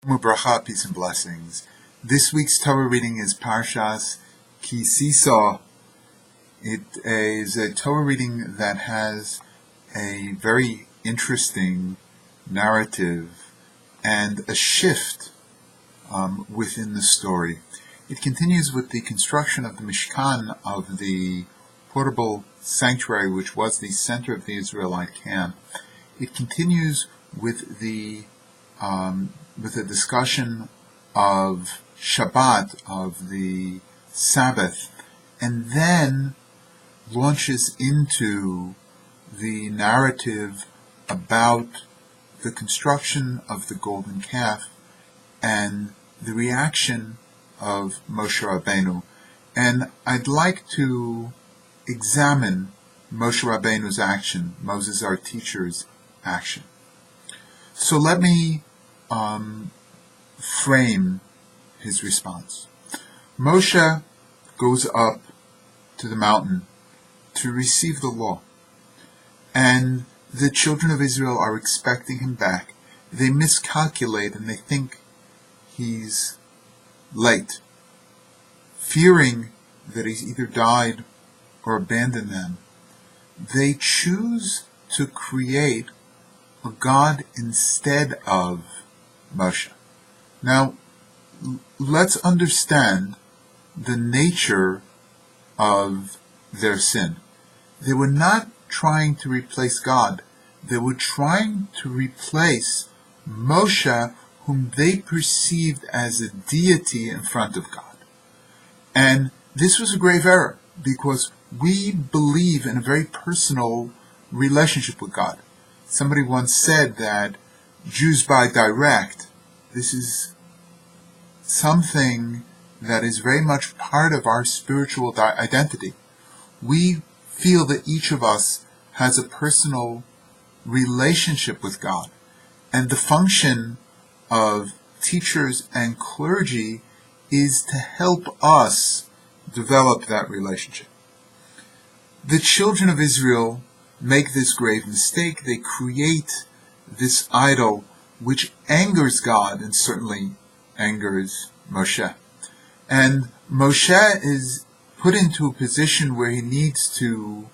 Bracha, peace and blessings. This week's Torah reading is Parshas Tisa. It is a Torah reading that has a very interesting narrative and a shift within the story. It continues with the construction of the Mishkan, of the portable sanctuary, which was the center of the Israelite camp. It continues with the discussion of Shabbat, of the Sabbath, and then launches into the narrative about the construction of the golden calf and the reaction of Moshe Rabbeinu. And I'd like to examine Moshe Rabbeinu's action, Moses, our teacher's action. So let me frame his response. Moshe goes up to the mountain to receive the law, and the children of Israel are expecting him back. They miscalculate and they think he's late, fearing that he's either died or abandoned them. They choose to create a God instead of Moshe. Now, let's understand the nature of their sin. They were not trying to replace God. They were trying to replace Moshe, whom they perceived as a deity in front of God. And this was a grave error, because we believe in a very personal relationship with God. Somebody once said that Jews buy direct. This is something that is very much part of our spiritual identity. We feel that each of us has a personal relationship with God, and the function of teachers and clergy is to help us develop that relationship. The children of Israel make this grave mistake. They create this idol which angers God and certainly angers Moshe. And Moshe is put into a position where he needs to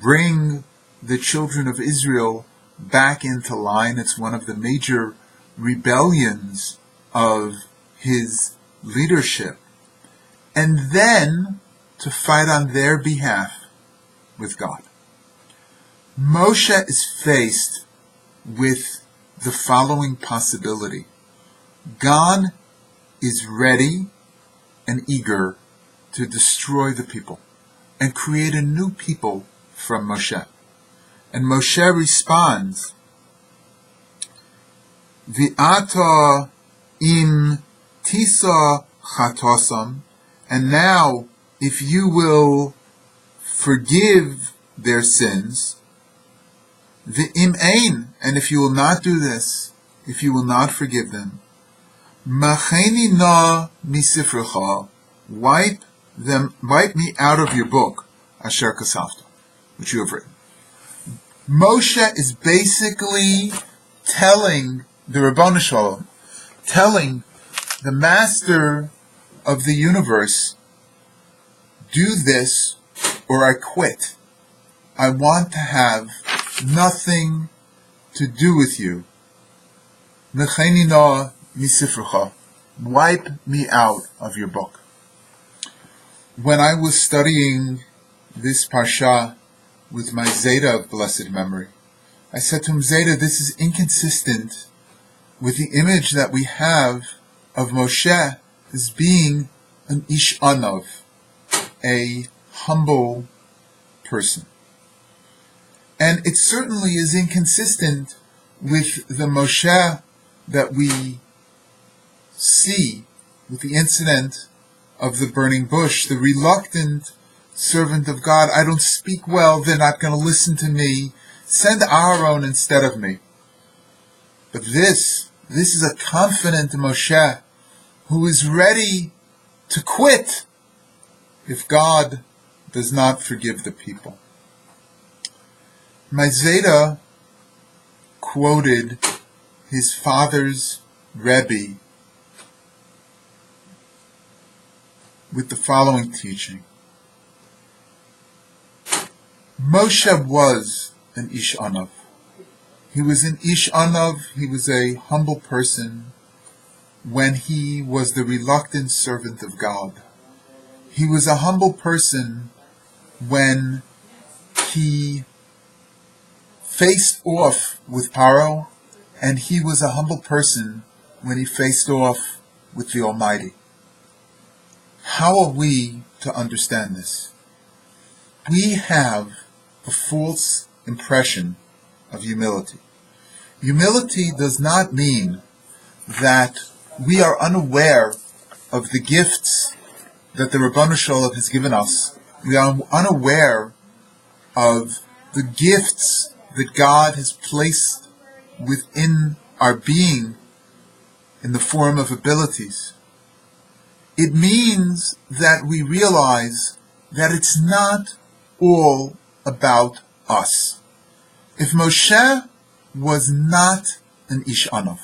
bring the children of Israel back into line. It's one of the major rebellions of his leadership. And then to fight on their behalf with God. Moshe is faced with the following possibility. God is ready and eager to destroy the people and create a new people from Moshe. And Moshe responds, V'ata im Tisa chatosam, and now if you will forgive their sins, V'im ein, and if you will not do this, if you will not forgive them, Macheni na misifrecha, wipe me out of your book, Asher Kasafta, which you have written. Moshe is basically telling the Rabbanu Shalom, telling the master of the universe, do this or I quit. I want to have nothing to do with you. Mecheni na misifrecha, wipe me out of your book. When I was studying this parsha with my Zeta of blessed memory, I said to him, Zeta, this is inconsistent with the image that we have of Moshe as being an ish anav, a humble person. And it certainly is inconsistent with the Moshe that we see with the incident of the burning bush, the reluctant servant of God. I don't speak well, they're not going to listen to me. Send Aaron instead of me. But this is a confident Moshe who is ready to quit if God does not forgive the people. My Zeta quoted his father's Rebbe with the following teaching. Moshe was an Ish Anav. He was an Ish Anav. He was a humble person when he was the reluctant servant of God. He was a humble person when he faced off with Paro, and he was a humble person when he faced off with the Almighty. How are we to understand this? We have a false impression of humility. Humility does not mean that we are unaware of the gifts that the Rabbanu Shalom has given us. We are unaware of the gifts that God has placed within our being in the form of abilities. It means that we realize that it's not all about us. If Moshe was not an Ish Anav,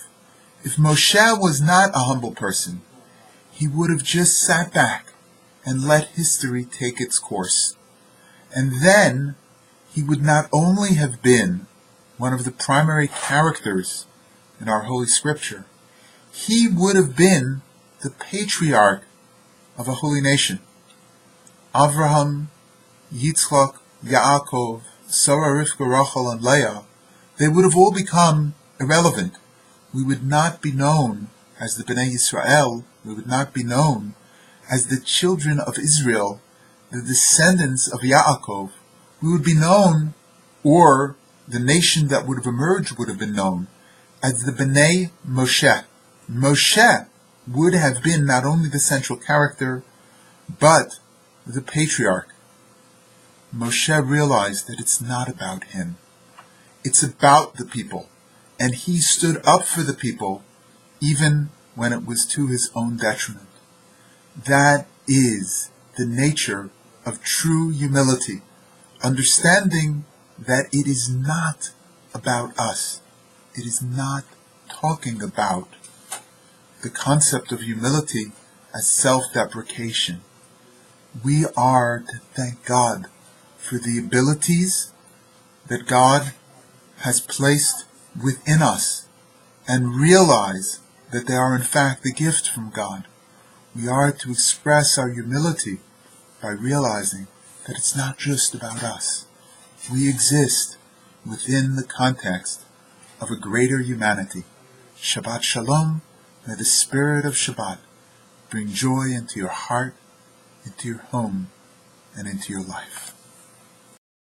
if Moshe was not a humble person, he would have just sat back and let history take its course. And then he would not only have been one of the primary characters in our Holy Scripture, he would have been the patriarch of a holy nation. Avraham, Yitzchak, Yaakov, Sarah, Rivka, Rachel, and Leah, they would have all become irrelevant. We would not be known as the Bnei Yisrael. We would not be known as the children of Israel, the descendants of Yaakov. We would be known, or the nation that would have emerged would have been known, as the Bnei Moshe. Moshe would have been not only the central character, but the patriarch. Moshe realized that it's not about him. It's about the people. And he stood up for the people, even when it was to his own detriment. That is the nature of true humility, understanding that it is not about us. It is not talking about the concept of humility as self-deprecation. We are to thank God for the abilities that God has placed within us and realize that they are in fact a gift from God. We are to express our humility by realizing that it's not just about us. We exist within the context of a greater humanity. Shabbat Shalom. May the spirit of Shabbat bring joy into your heart, into your home, and into your life.